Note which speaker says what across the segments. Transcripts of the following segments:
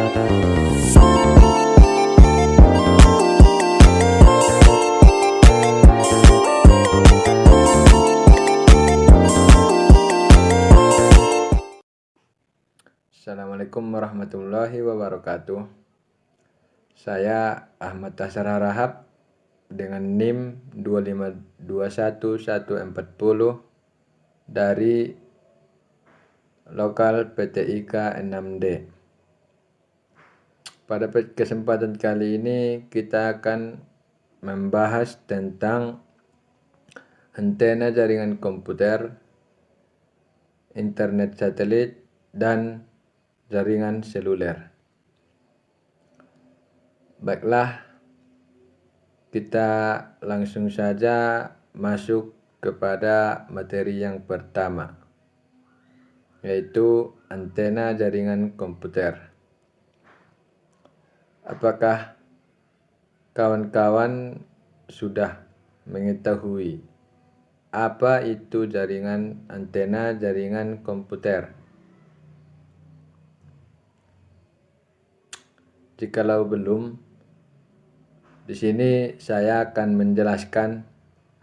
Speaker 1: Assalamualaikum warahmatullahi wabarakatuh. Saya Ahmad Tasara Rahab dengan NIM 2521140 dari lokal PT IKA 6D. Pada kesempatan kali ini kita akan membahas tentang antena jaringan komputer, internet satelit, dan jaringan seluler. Baiklah, kita langsung saja masuk kepada materi yang pertama, yaitu antena jaringan komputer. Apakah kawan-kawan sudah mengetahui apa itu antena jaringan komputer? Jikalau belum, di sini saya akan menjelaskan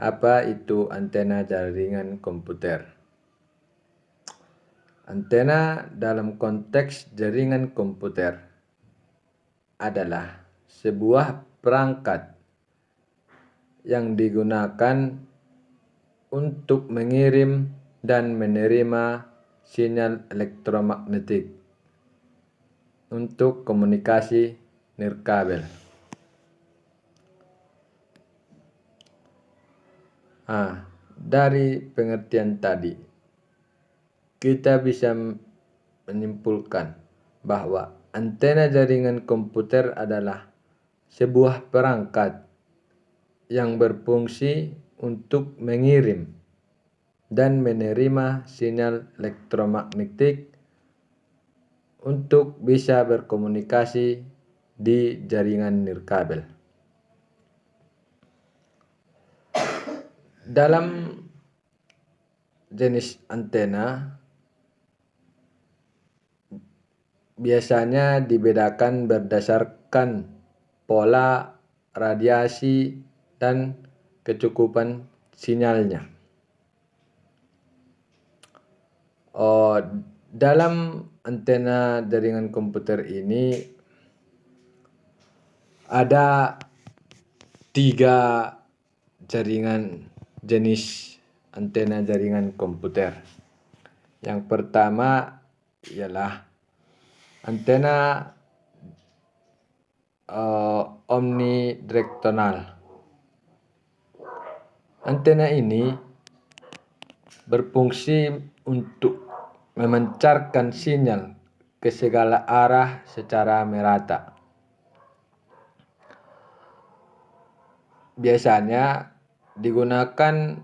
Speaker 1: apa itu antena jaringan komputer. Antena dalam konteks jaringan komputer adalah sebuah perangkat yang digunakan untuk mengirim dan menerima sinyal elektromagnetik untuk komunikasi nirkabel. Dari pengertian tadi, kita bisa menyimpulkan bahwa antena jaringan komputer adalah sebuah perangkat yang berfungsi untuk mengirim dan menerima sinyal elektromagnetik untuk bisa berkomunikasi di jaringan nirkabel. Dalam jenis antena biasanya dibedakan berdasarkan pola, radiasi, dan kecukupan sinyalnya. Dalam antena jaringan komputer ini ada 3 jenis antena jaringan komputer. Yang pertama ialah antena omnidireksional. Antena ini berfungsi untuk memancarkan sinyal ke segala arah secara merata. Biasanya digunakan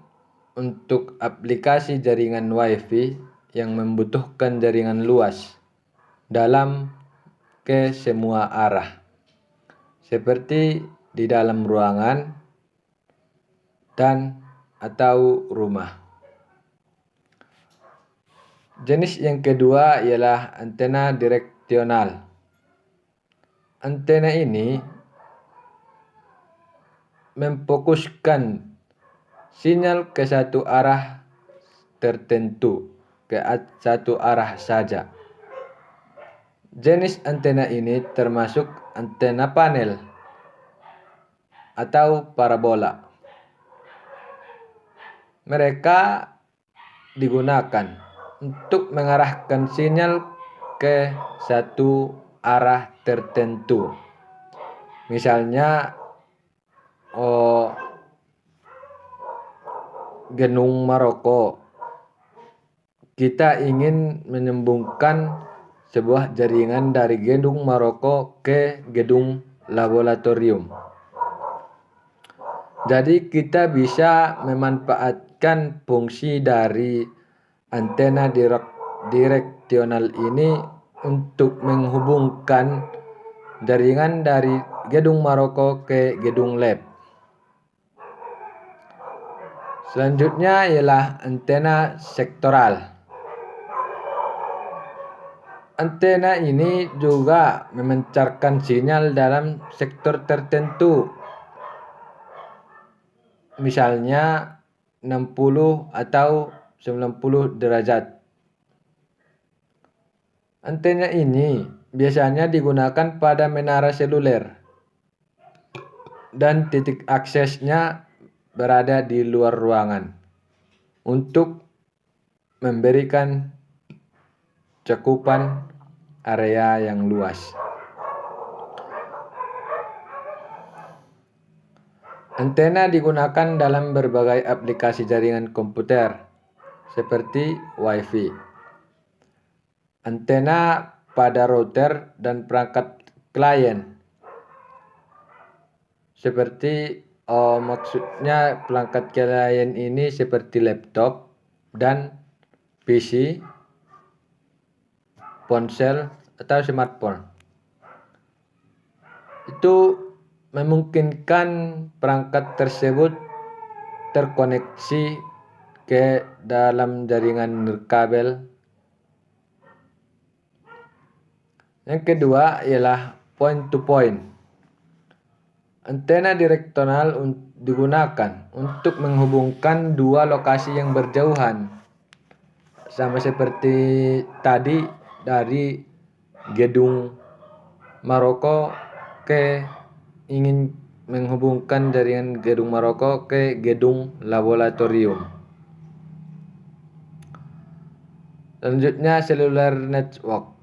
Speaker 1: untuk aplikasi jaringan WiFi yang membutuhkan jaringan luas dalam ke semua arah, seperti di dalam ruangan dan atau rumah. Jenis yang kedua ialah antena direksional. Antena ini memfokuskan sinyal ke satu arah tertentu, ke satu arah saja. Jenis antena ini termasuk antena panel atau parabola. Mereka digunakan untuk mengarahkan sinyal ke satu arah tertentu. Misalnya Gedung Maroko, kita ingin menyambungkan sebuah jaringan dari Gedung Maroko ke gedung laboratorium. Jadi kita bisa memanfaatkan fungsi dari antena direksional ini untuk menghubungkan jaringan dari Gedung Maroko ke gedung lab. Selanjutnya ialah antena sektoral. Antena ini juga memancarkan sinyal dalam sektor tertentu, misalnya 60 atau 90 derajat. Antena ini biasanya digunakan pada menara seluler dan titik aksesnya berada di luar ruangan untuk memberikan cakupan area yang luas. Antena digunakan dalam berbagai aplikasi jaringan komputer seperti Wi-Fi. Antena pada router dan perangkat klien seperti maksudnya perangkat klien ini seperti laptop dan PC, ponsel atau smartphone. Itu memungkinkan perangkat tersebut terkoneksi ke dalam jaringan nirkabel. Yang kedua ialah point to point. Antena direksional digunakan untuk menghubungkan dua lokasi yang berjauhan. Sama seperti tadi dari gedung Maroko ke ingin menghubungkan jaringan gedung Maroko ke gedung laboratorium. Selanjutnya cellular network.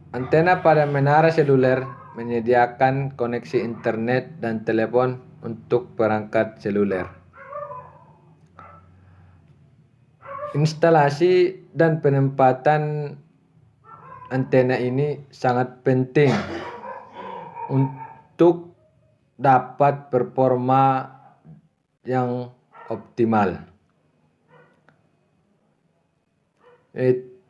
Speaker 1: Antena pada menara seluler menyediakan koneksi internet dan telepon untuk perangkat seluler. Instalasi dan penempatan antena ini sangat penting untuk dapat performa yang optimal.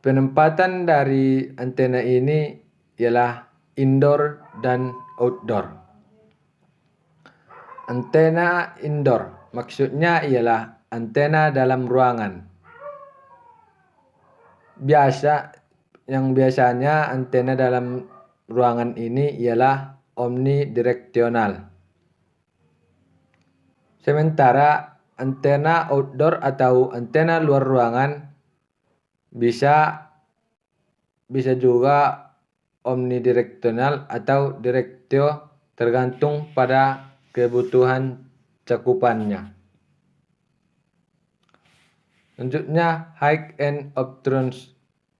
Speaker 1: Penempatan dari antena ini ialah indoor dan outdoor. Antena indoor maksudnya ialah antena dalam ruangan. Biasanya antena dalam ruangan ini ialah omnidireksional. Sementara antena outdoor atau antena luar ruangan bisa juga omnidireksional atau direktio, tergantung pada kebutuhan cakupannya. Selanjutnya high end optrons,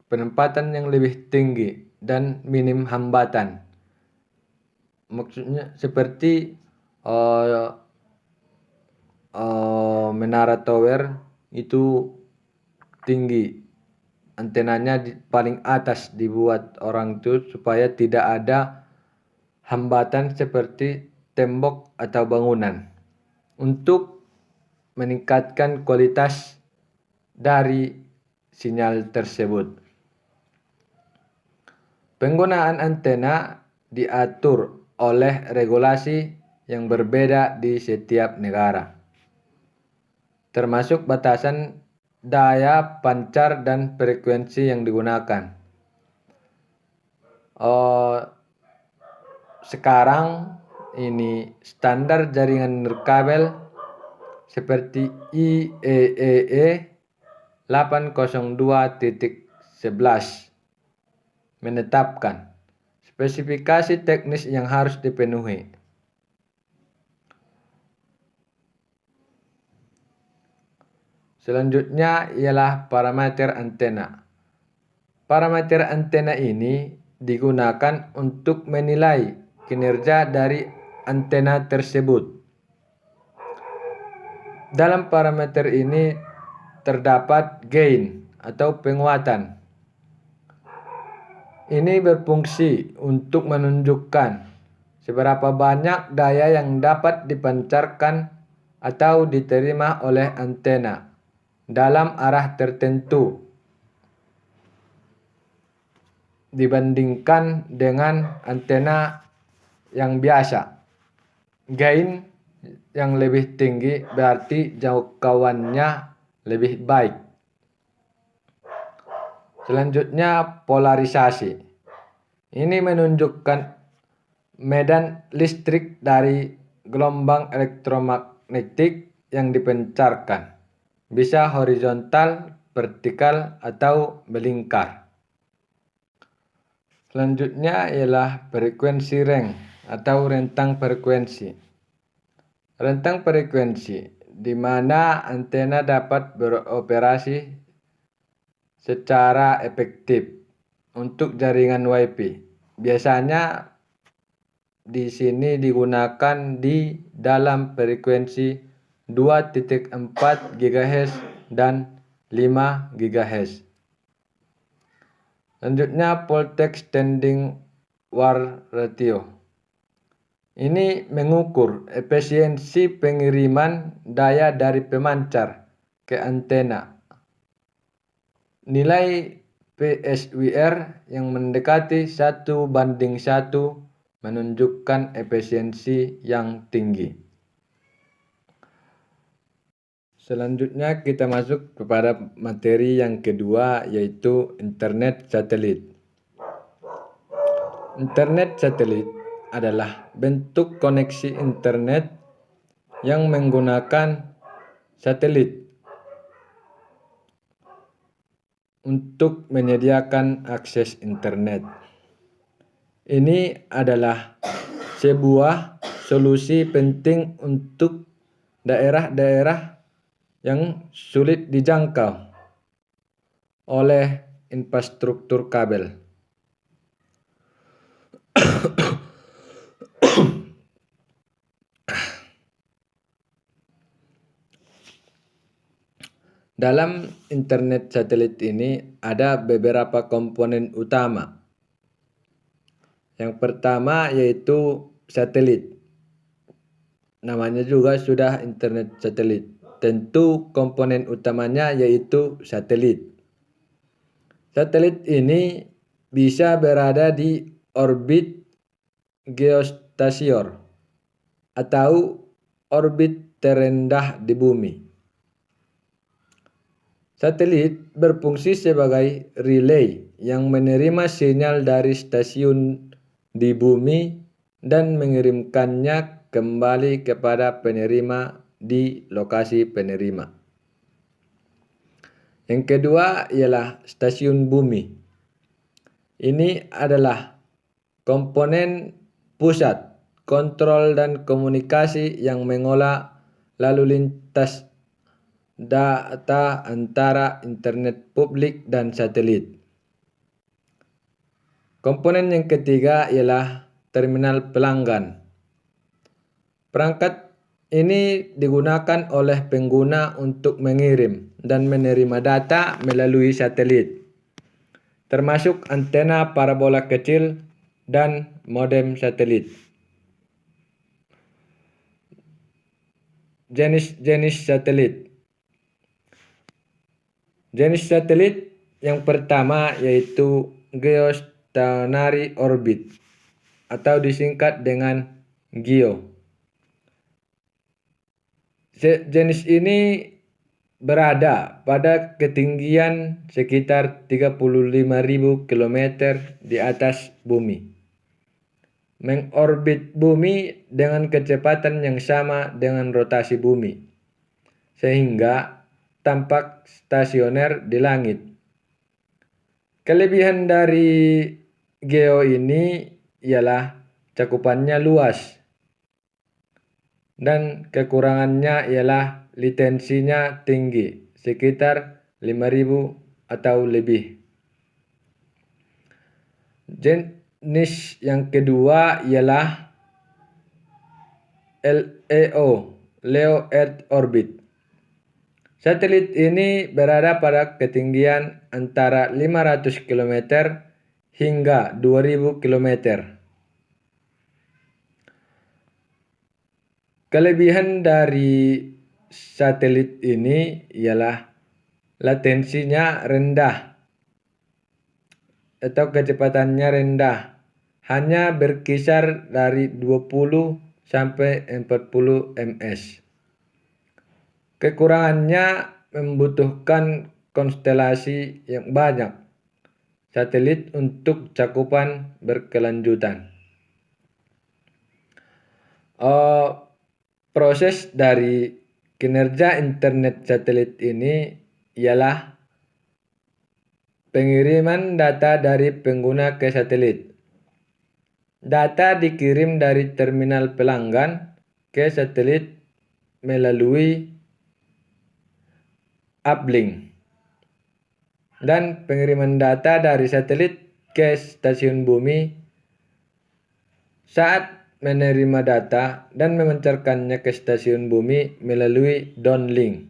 Speaker 1: penempatan yang lebih tinggi dan minim hambatan. Maksudnya seperti menara tower itu tinggi. Antenanya paling atas dibuat orang itu supaya tidak ada hambatan seperti tembok atau bangunan untuk meningkatkan kualitas dari sinyal tersebut. Penggunaan antena diatur oleh regulasi yang berbeda di setiap negara, termasuk batasan daya pancar dan frekuensi yang digunakan. Sekarang ini standar jaringan nirkabel seperti IEEE 802.11 menetapkan spesifikasi teknis yang harus dipenuhi. Selanjutnya ialah parameter antena. Parameter antena ini digunakan untuk menilai kinerja dari antena tersebut. Dalam parameter ini terdapat gain atau penguatan. Ini berfungsi untuk menunjukkan seberapa banyak daya yang dapat dipancarkan atau diterima oleh antena dalam arah tertentu dibandingkan dengan antena yang biasa. Gain yang lebih tinggi berarti jangkauannya lebih baik. Selanjutnya polarisasi. Ini menunjukkan medan listrik dari gelombang elektromagnetik yang dipancarkan. Bisa horizontal, vertikal, atau melingkar. Selanjutnya ialah frekuensi range atau rentang frekuensi. Rentang frekuensi di mana antena dapat beroperasi secara efektif untuk jaringan Wi-Fi. Biasanya di sini digunakan di dalam frekuensi 2.4 GHz dan 5 GHz. Selanjutnya voltage standing wire ratio. Ini mengukur efisiensi pengiriman daya dari pemancar ke antena. Nilai PSWR yang mendekati 1:1 menunjukkan efisiensi yang tinggi. Selanjutnya kita masuk kepada materi yang kedua, yaitu internet satelit. Internet satelit adalah bentuk koneksi internet yang menggunakan satelit untuk menyediakan akses internet. Ini adalah sebuah solusi penting untuk daerah-daerah yang sulit dijangkau oleh infrastruktur kabel. Dalam internet satelit ini ada beberapa komponen utama. Yang pertama yaitu satelit. Namanya juga sudah internet satelit. Tentu komponen utamanya yaitu satelit. Satelit ini bisa berada di orbit geostasior atau orbit terendah di bumi. Satelit berfungsi sebagai relay yang menerima sinyal dari stasiun di bumi dan mengirimkannya kembali kepada penerima di lokasi penerima. Yang kedua ialah stasiun bumi. Ini adalah komponen pusat kontrol dan komunikasi yang mengolah lalu lintas data antara internet publik dan satelit. Komponen yang ketiga ialah terminal pelanggan. Perangkat ini digunakan oleh pengguna untuk mengirim dan menerima data melalui satelit, termasuk antena parabola kecil dan modem satelit. Jenis satelit. Jenis satelit yang pertama yaitu geostationary orbit atau disingkat dengan GEO. Jenis ini berada pada ketinggian sekitar 35.000 km di atas bumi. Mengorbit bumi dengan kecepatan yang sama dengan rotasi bumi, sehingga tampak stasioner di langit. Kelebihan dari GEO ini ialah cakupannya luas dan kekurangannya ialah latensinya tinggi, sekitar 5.000 atau lebih. Jenis yang kedua ialah LEO, Low Earth Orbit. Satelit ini berada pada ketinggian antara 500 km hingga 2.000 km. Kelebihan dari satelit ini ialah latensinya rendah atau kecepatannya rendah, hanya berkisar dari 20 sampai 40 ms. Kekurangannya membutuhkan konstelasi yang banyak, satelit untuk cakupan berkelanjutan. Proses dari kinerja internet satelit ini ialah pengiriman data dari pengguna ke satelit. Data dikirim dari terminal pelanggan ke satelit melalui uplink. Dan pengiriman data dari satelit ke stasiun bumi saat menerima data dan memancarkannya ke stasiun bumi melalui downlink.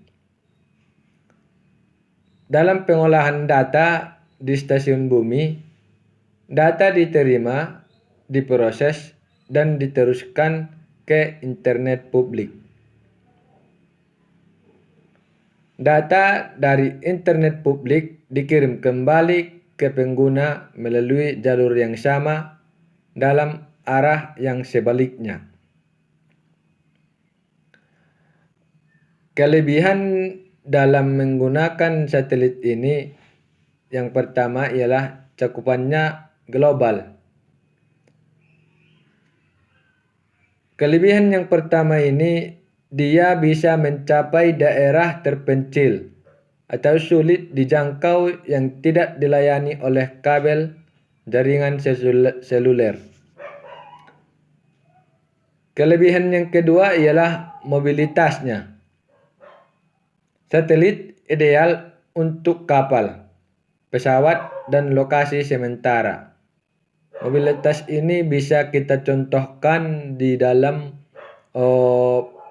Speaker 1: Dalam pengolahan data di stasiun bumi, data diterima, diproses, dan diteruskan ke internet publik. Data dari internet publik dikirim kembali ke pengguna melalui jalur yang sama dalam arah yang sebaliknya. Kelebihan dalam menggunakan satelit ini yang pertama ialah cakupannya global. Kelebihan yang pertama ini, dia bisa mencapai daerah terpencil atau sulit dijangkau yang tidak dilayani oleh kabel jaringan seluler. Kelebihan yang kedua ialah mobilitasnya. Satelit ideal untuk kapal, pesawat, dan lokasi sementara. Mobilitas ini bisa kita contohkan di dalam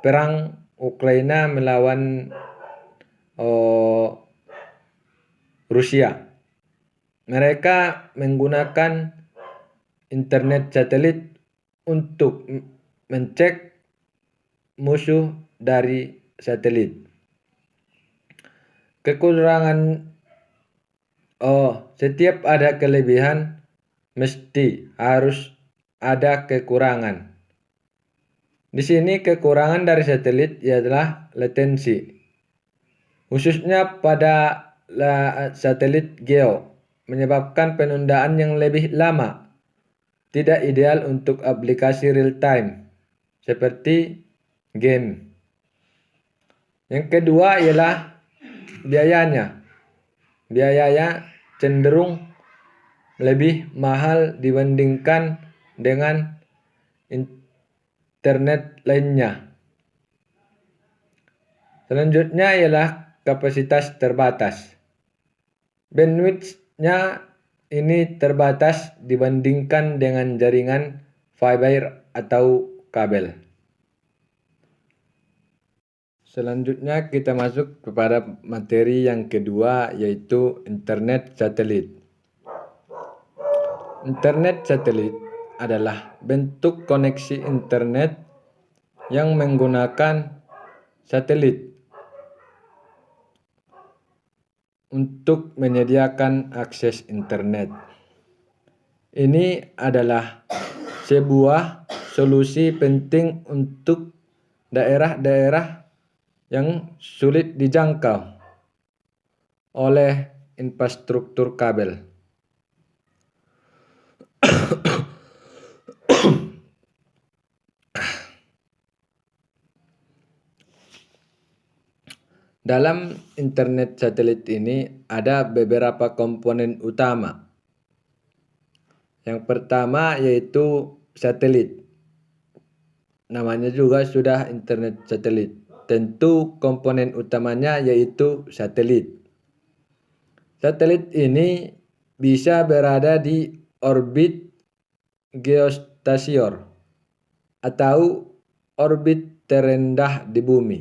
Speaker 1: perang Ukraina melawan Rusia. Mereka menggunakan internet satelit untuk mencek musuh dari satelit. Kekurangan, setiap ada kelebihan mesti harus ada kekurangan. Di sini kekurangan dari satelit ialah latensi, khususnya pada satelit geo, menyebabkan penundaan yang lebih lama, tidak ideal untuk aplikasi real time seperti game. Yang kedua ialah biayanya. Biayanya cenderung lebih mahal dibandingkan dengan internet lainnya. Selanjutnya ialah kapasitas terbatas. Bandwidth-nya ini terbatas dibandingkan dengan jaringan fiber atau kabel. Selanjutnya kita masuk kepada materi yang kedua, yaitu internet satelit. Internet satelit adalah bentuk koneksi internet yang menggunakan satelit untuk menyediakan akses internet. Ini adalah sebuah solusi penting untuk daerah-daerah yang sulit dijangkau oleh infrastruktur kabel. Dalam internet satelit ini ada beberapa komponen utama. Yang pertama yaitu satelit. Namanya juga sudah internet satelit. Tentu komponen utamanya yaitu satelit. Satelit ini bisa berada di orbit geostasioner atau orbit terendah di bumi.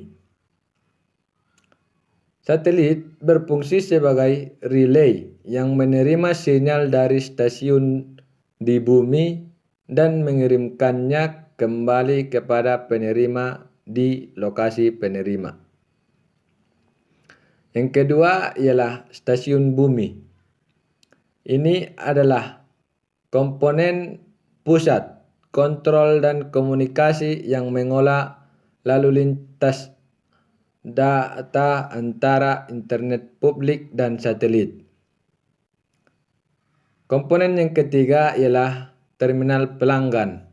Speaker 1: Satelit berfungsi sebagai relay yang menerima sinyal dari stasiun di bumi dan mengirimkannya kembali kepada penerima di lokasi penerima. Yang kedua ialah stasiun bumi. Ini adalah komponen pusat kontrol dan komunikasi yang mengolah lalu lintas data antara internet publik dan satelit. Komponen yang ketiga ialah terminal pelanggan.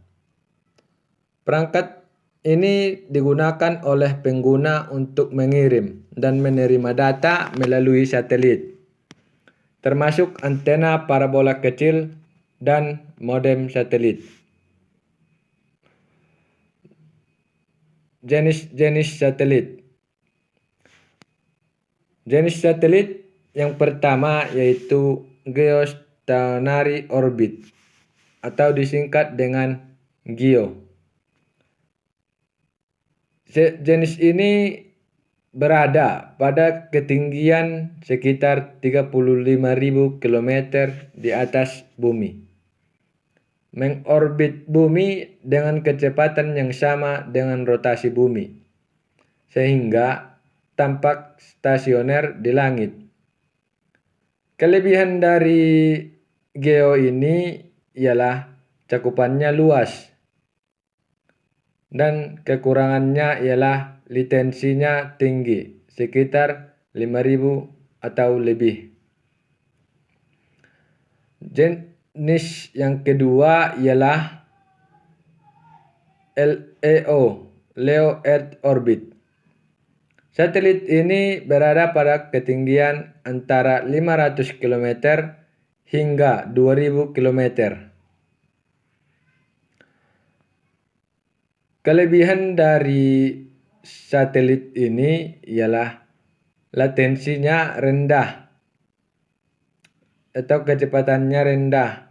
Speaker 1: Perangkat ini digunakan oleh pengguna untuk mengirim dan menerima data melalui satelit, termasuk antena parabola kecil dan modem satelit. Jenis-jenis satelit. Jenis satelit yang pertama yaitu geostationary orbit atau disingkat dengan GEO. Jenis ini berada pada ketinggian sekitar 35.000 km di atas bumi. Mengorbit bumi dengan kecepatan yang sama dengan rotasi bumi, sehingga tampak stasioner di langit. Kelebihan dari GEO ini ialah cakupannya luas, dan kekurangannya ialah latensinya tinggi, sekitar 5.000 atau lebih. Jenis yang kedua ialah LEO, Low Earth Orbit. Satelit ini berada pada ketinggian antara 500 km hingga 2.000 km. Kelebihan dari satelit ini ialah latensinya rendah atau kecepatannya rendah,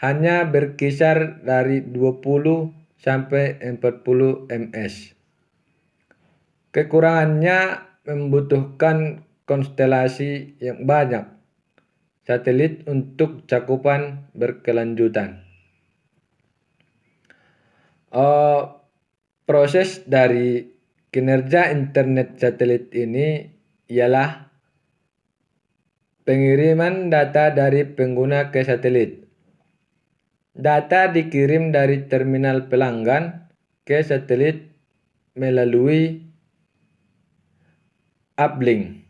Speaker 1: hanya berkisar dari 20 sampai 40 ms. Kekurangannya membutuhkan konstelasi yang banyak satelit untuk cakupan berkelanjutan. Proses dari kinerja internet satelit ini ialah pengiriman data dari pengguna ke satelit. Data dikirim dari terminal pelanggan ke satelit melalui uplink,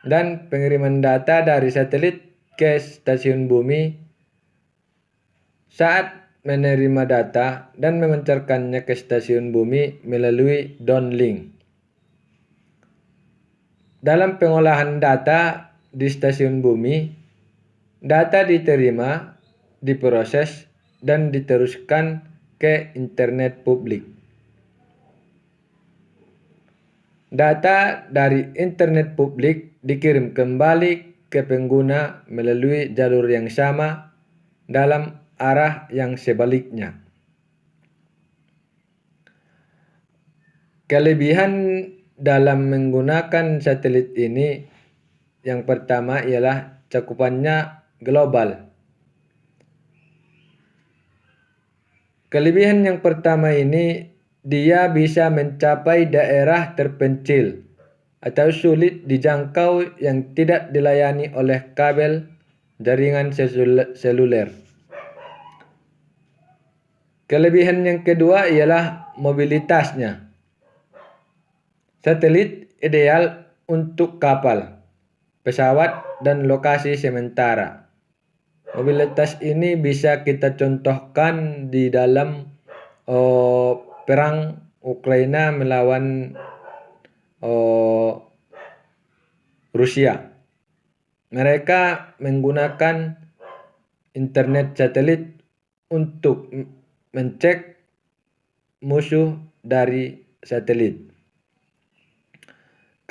Speaker 1: dan pengiriman data dari satelit ke stasiun bumi saat menerima data dan memancarkannya ke stasiun bumi melalui downlink. Dalam pengolahan data di stasiun bumi, data diterima, diproses, dan diteruskan ke internet publik. Data dari internet publik dikirim kembali ke pengguna melalui jalur yang sama dalam arah yang sebaliknya. Kelebihan dalam menggunakan satelit ini yang pertama ialah cakupannya global. Kelebihan yang pertama ini, dia bisa mencapai daerah terpencil atau sulit dijangkau yang tidak dilayani oleh kabel jaringan seluler. Kelebihan yang kedua ialah mobilitasnya. Satelit ideal untuk kapal, pesawat, dan lokasi sementara. Mobilitas ini bisa kita contohkan di dalam perang Ukraina melawan Rusia. Mereka menggunakan internet satelit untuk mencek musuh dari satelit.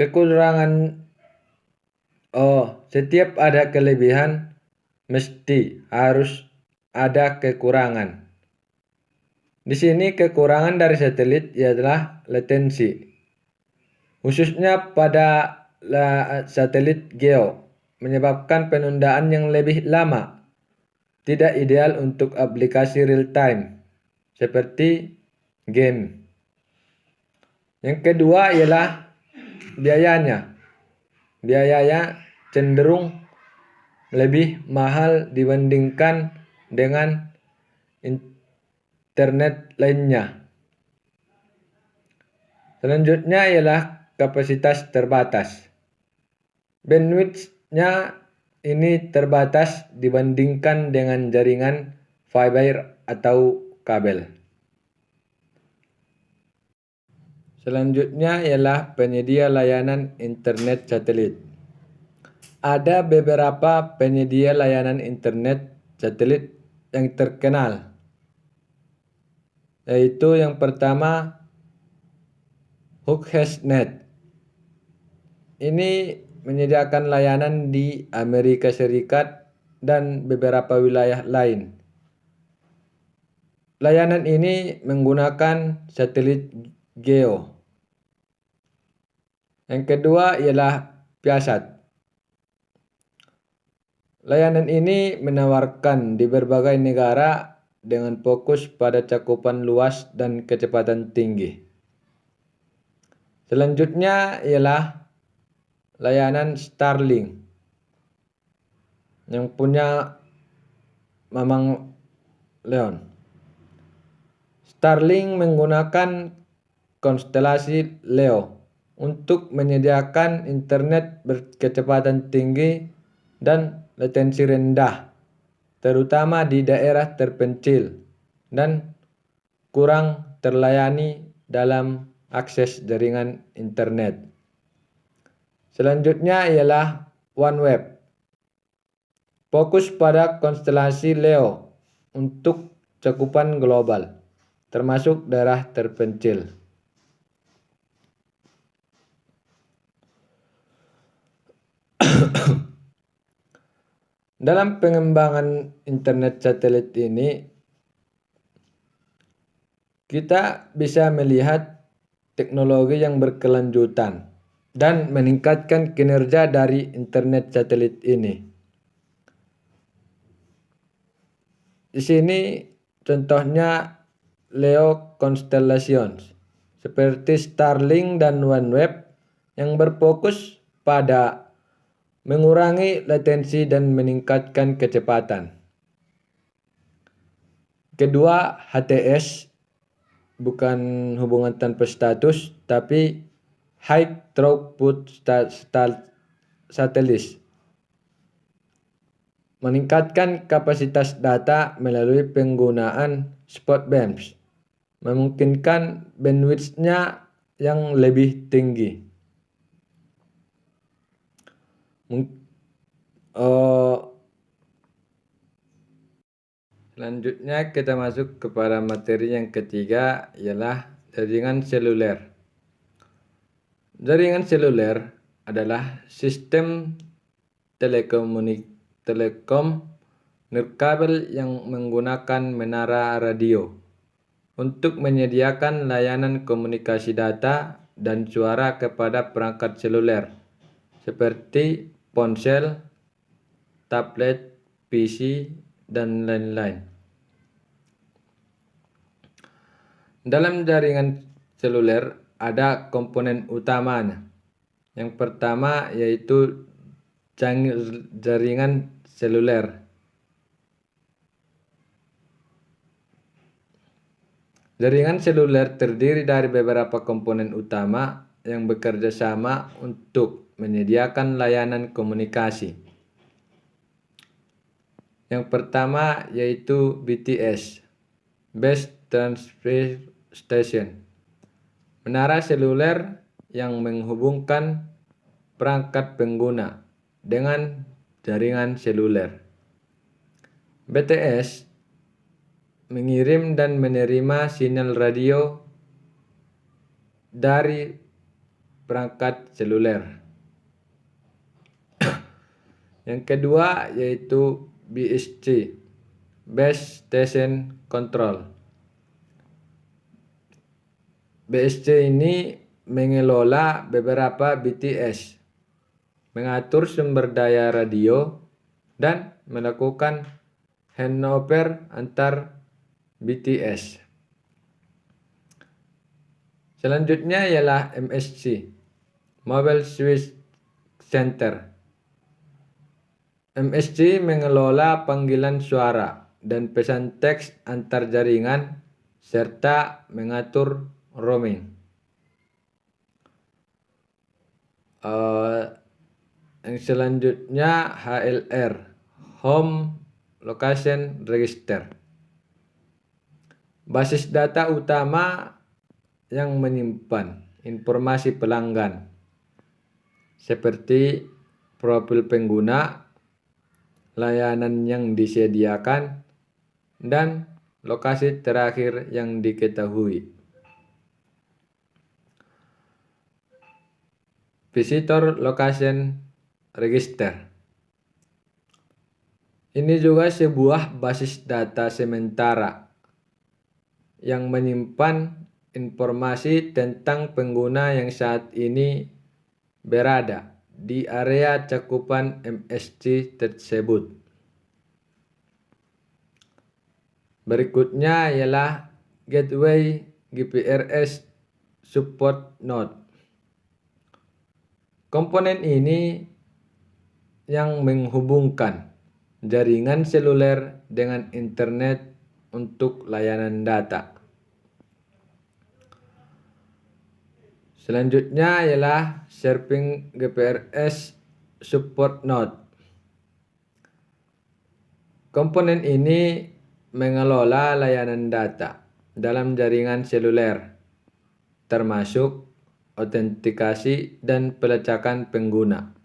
Speaker 1: Kekurangan, setiap ada kelebihan mesti harus ada kekurangan. Di sini kekurangan dari satelit ialah latensi, khususnya pada satelit GEO, menyebabkan penundaan yang lebih lama, tidak ideal untuk aplikasi real time seperti game. Yang kedua ialah biayanya. Biayanya cenderung lebih mahal dibandingkan dengan internet lainnya. Selanjutnya ialah kapasitas terbatas. Bandwidth-nya ini terbatas dibandingkan dengan jaringan fiber atau kabel. Selanjutnya ialah penyedia layanan internet satelit. Ada beberapa penyedia layanan internet satelit yang terkenal, yaitu yang pertama HughesNet. Ini menyediakan layanan di Amerika Serikat dan beberapa wilayah lain. Layanan ini menggunakan satelit geo. Yang kedua ialah Viasat. Layanan ini menawarkan di berbagai negara dengan fokus pada cakupan luas dan kecepatan tinggi. Selanjutnya ialah layanan Starlink yang punya Mamang Leon. Starlink menggunakan konstelasi Leo untuk menyediakan internet berkecepatan tinggi dan latensi rendah, terutama di daerah terpencil dan kurang terlayani dalam akses jaringan internet. Selanjutnya ialah OneWeb. Fokus pada konstelasi Leo untuk cakupan global, termasuk daerah terpencil. Dalam pengembangan internet satelit ini, kita bisa melihat teknologi yang berkelanjutan dan meningkatkan kinerja dari internet satelit ini. Di sini contohnya Leo Constellations seperti Starlink dan OneWeb yang berfokus pada mengurangi latensi dan meningkatkan kecepatan. Kedua, HTS bukan hubungan tanpa status, tapi High Throughput Satelit. Meningkatkan kapasitas data melalui penggunaan spot beams, memungkinkan bandwidth-nya yang lebih tinggi. Selanjutnya kita masuk kepada materi yang ketiga, ialah jaringan seluler. Jaringan seluler adalah sistem telekom nirkabel yang menggunakan menara radio untuk menyediakan layanan komunikasi data dan suara kepada perangkat seluler seperti ponsel, tablet, PC, dan lain-lain. Dalam jaringan seluler ada komponen utamanya. Yang pertama yaitu jaringan seluler. Jaringan seluler terdiri dari beberapa komponen utama yang bekerja sama untuk menyediakan layanan komunikasi. Yang pertama yaitu BTS, Base Transfer Station, menara seluler yang menghubungkan perangkat pengguna dengan jaringan seluler. BTS mengirim dan menerima sinyal radio dari perangkat seluler. Yang kedua yaitu BSC, Base Station Control. BSC ini mengelola beberapa BTS, mengatur sumber daya radio, dan melakukan handover antar BTS. Selanjutnya ialah MSC, Mobile Switch Center. MSC mengelola panggilan suara dan pesan teks antar jaringan serta mengatur roaming. Yang selanjutnya HLR, Home Location Register. Basis data utama yang menyimpan informasi pelanggan seperti profil pengguna, layanan yang disediakan, dan lokasi terakhir yang diketahui. Visitor Location Register. Ini juga sebuah basis data sementara yang menyimpan informasi tentang pengguna yang saat ini berada di area cakupan MSC tersebut. Berikutnya ialah Gateway GPRS Support Node. Komponen ini yang menghubungkan jaringan seluler dengan internet untuk layanan data. Selanjutnya ialah Serving GPRS Support Node. Komponen ini mengelola layanan data dalam jaringan seluler, termasuk autentikasi dan pelacakan pengguna.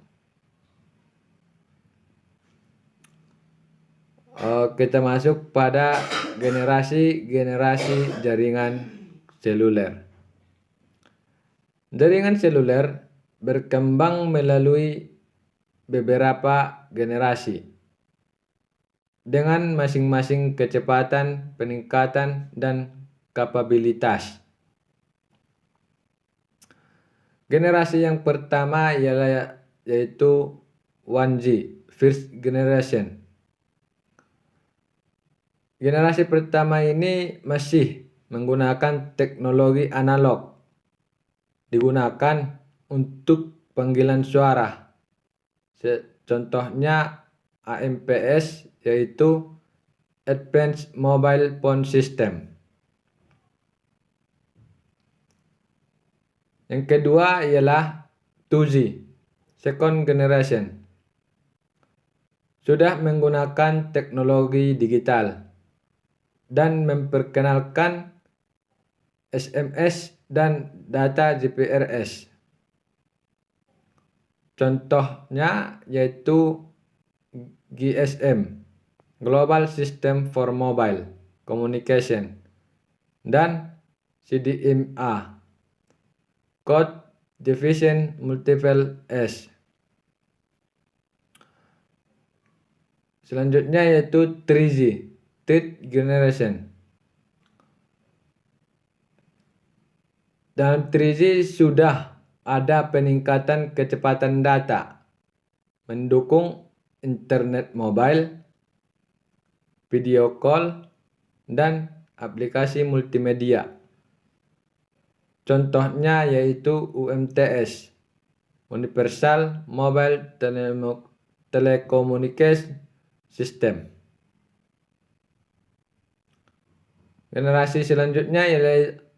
Speaker 1: Kita masuk pada generasi jaringan seluler. Jaringan seluler berkembang melalui beberapa generasi dengan masing-masing kecepatan, peningkatan, dan kapabilitas. Generasi yang pertama yaitu 1G, First Generation. Generasi pertama ini masih menggunakan teknologi analog, digunakan untuk panggilan suara. Contohnya AMPS, yaitu Advanced Mobile Phone System. Yang kedua ialah 2G, Second Generation. Sudah menggunakan teknologi digital dan memperkenalkan SMS dan data GPRS. Contohnya yaitu GSM, Global System for Mobile Communication, dan CDMA, Code Division Multiple S. Selanjutnya yaitu 3G, Third Generation. Dalam 3G sudah ada peningkatan kecepatan data, mendukung internet mobile, video call, dan aplikasi multimedia. Contohnya yaitu UMTS, Universal Mobile Telecommunication System. Generasi selanjutnya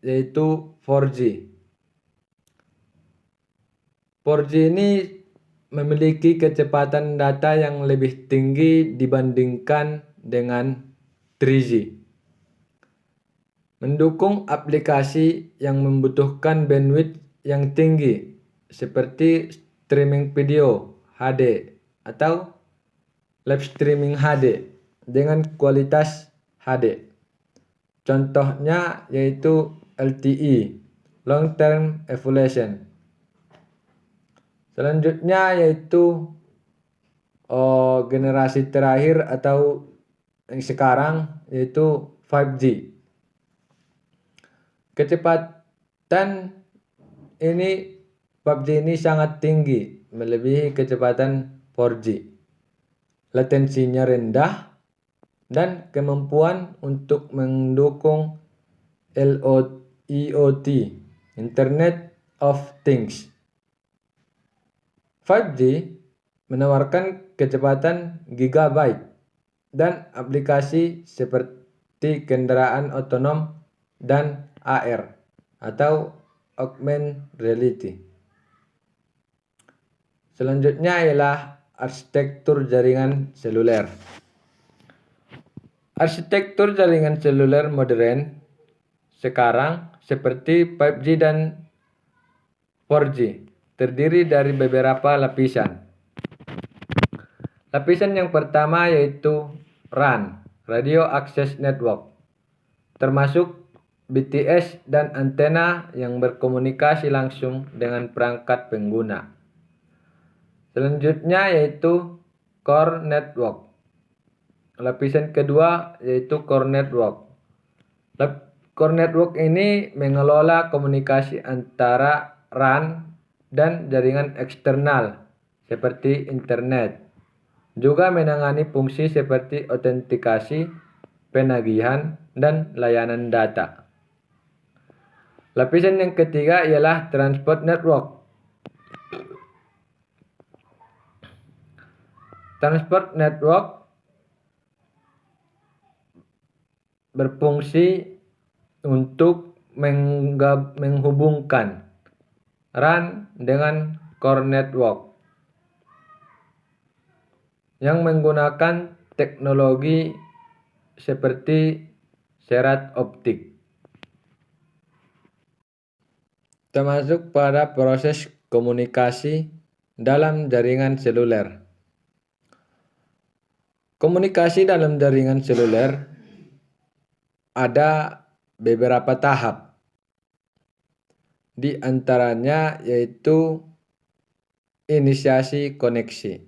Speaker 1: yaitu 4G. 4G ini memiliki kecepatan data yang lebih tinggi dibandingkan dengan 3G. Mendukung aplikasi yang membutuhkan bandwidth yang tinggi seperti streaming video HD atau live streaming HD dengan kualitas HD. Contohnya yaitu LTE, Long Term Evolution. Selanjutnya yaitu generasi terakhir atau yang sekarang yaitu 5G. Kecepatan ini 5G ini sangat tinggi, melebihi kecepatan 4G. Latensinya rendah dan kemampuan untuk mendukung IoT, Internet of Things. 5G menawarkan kecepatan gigabyte dan aplikasi seperti kendaraan otonom dan AR atau augmented reality. Selanjutnya ialah arsitektur jaringan seluler. Arsitektur jaringan seluler modern sekarang seperti 5G dan 4G terdiri dari beberapa lapisan. Lapisan yang pertama yaitu RAN, Radio Access Network, termasuk BTS dan antena yang berkomunikasi langsung dengan perangkat pengguna. Selanjutnya yaitu Core Network. Lapisan kedua yaitu Core Network. Core Network ini mengelola komunikasi antara RAN dan jaringan eksternal seperti internet. Juga menangani fungsi seperti autentikasi, penagihan, dan layanan data. Lapisan yang ketiga ialah Transport Network. Transport Network berfungsi untuk menghubungkan RAN dengan Core Network yang menggunakan teknologi seperti serat optik, termasuk pada proses komunikasi dalam jaringan seluler. Komunikasi dalam jaringan seluler ada beberapa tahap. Di antaranya yaitu inisiasi koneksi.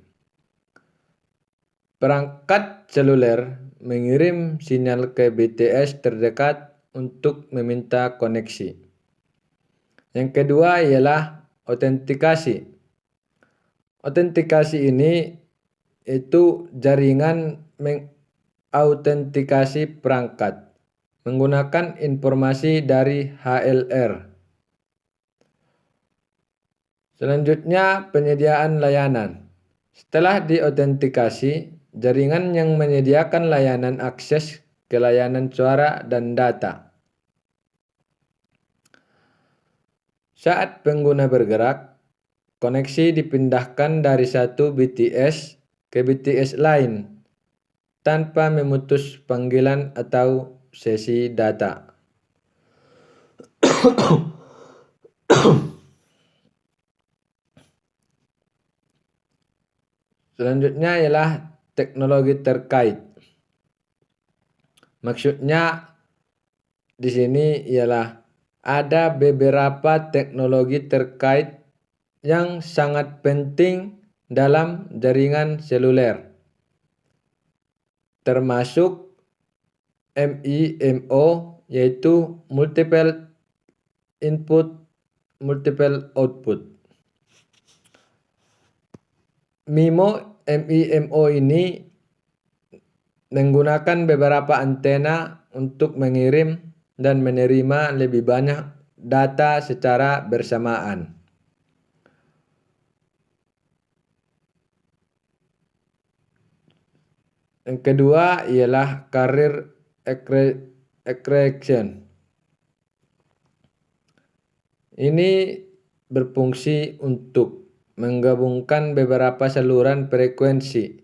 Speaker 1: Perangkat seluler mengirim sinyal ke BTS terdekat untuk meminta koneksi. Yang kedua ialah autentikasi. Autentikasi ini itu jaringan mengautentikasi perangkat menggunakan informasi dari HLR. Selanjutnya penyediaan layanan. Setelah diautentikasi, jaringan yang menyediakan layanan akses ke layanan suara dan data. Saat pengguna bergerak, koneksi dipindahkan dari satu BTS ke BTS lain tanpa memutus panggilan atau sesi data. Selanjutnya ialah teknologi terkait. Maksudnya di sini ialah ada beberapa teknologi terkait yang sangat penting dalam jaringan seluler, termasuk MIMO yaitu multiple input, multiple output. MIMO ini menggunakan beberapa antena untuk mengirim dan menerima lebih banyak data secara bersamaan. Yang kedua ialah carrier aggregation. Ini berfungsi untuk menggabungkan beberapa saluran frekuensi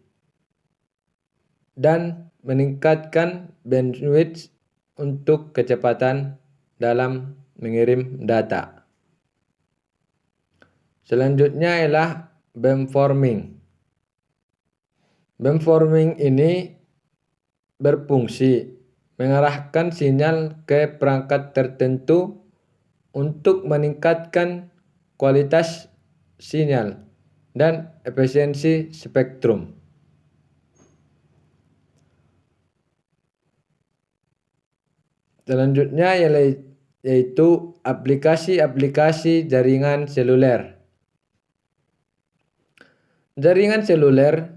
Speaker 1: dan meningkatkan bandwidth untuk kecepatan dalam mengirim data. Selanjutnya ialah beamforming. Beamforming ini berfungsi mengarahkan sinyal ke perangkat tertentu untuk meningkatkan kualitas sinyal dan efisiensi spektrum. Selanjutnya yaitu aplikasi-aplikasi jaringan seluler. Jaringan seluler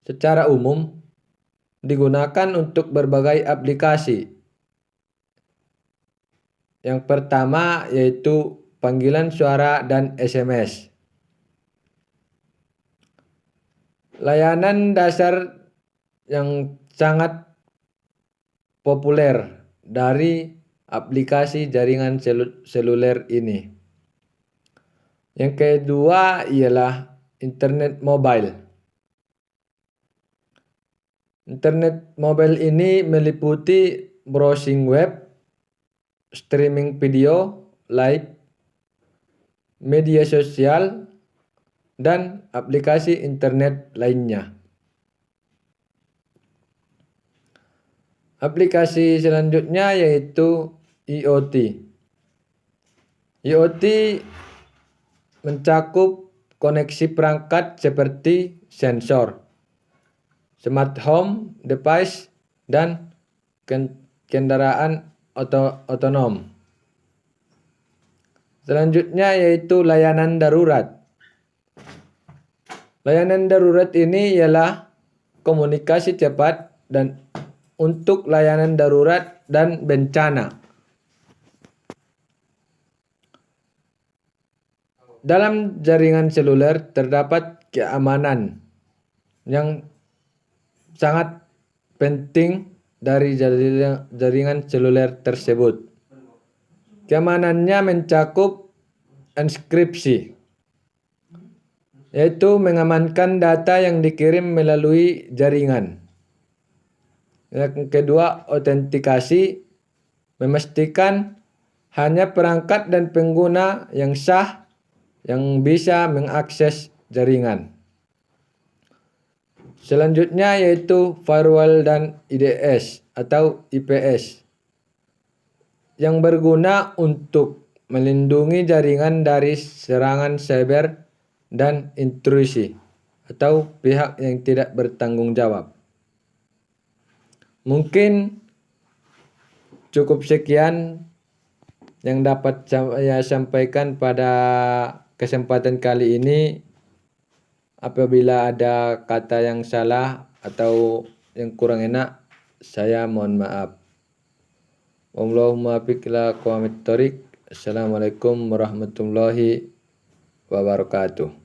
Speaker 1: secara umum digunakan untuk berbagai aplikasi. Yang pertama yaitu panggilan suara dan SMS. Layanan dasar yang sangat populer dari aplikasi jaringan seluler ini. Yang kedua ialah internet mobile. Internet mobile ini meliputi browsing web, streaming video, live, media sosial, dan aplikasi internet lainnya. Aplikasi selanjutnya yaitu IoT. IoT mencakup koneksi perangkat seperti sensor, smart home device, dan kendaraan otonom. Selanjutnya yaitu layanan darurat. Layanan darurat ini ialah komunikasi cepat dan untuk layanan darurat dan bencana. Dalam jaringan seluler terdapat keamanan yang sangat penting dari jaringan seluler tersebut. Keamanannya mencakup enkripsi, yaitu mengamankan data yang dikirim melalui jaringan. Yang kedua, autentikasi, memastikan hanya perangkat dan pengguna yang sah yang bisa mengakses jaringan. Selanjutnya yaitu firewall dan IDS atau IPS yang berguna untuk melindungi jaringan dari serangan cyber dan intrusi atau pihak yang tidak bertanggung jawab. Mungkin cukup sekian yang dapat saya sampaikan pada kesempatan kali ini. Apabila ada kata yang salah atau yang kurang enak, saya mohon maaf. Allahumma fiq ila qawamit thoriq. Assalamualaikum warahmatullahi wabarakatuh.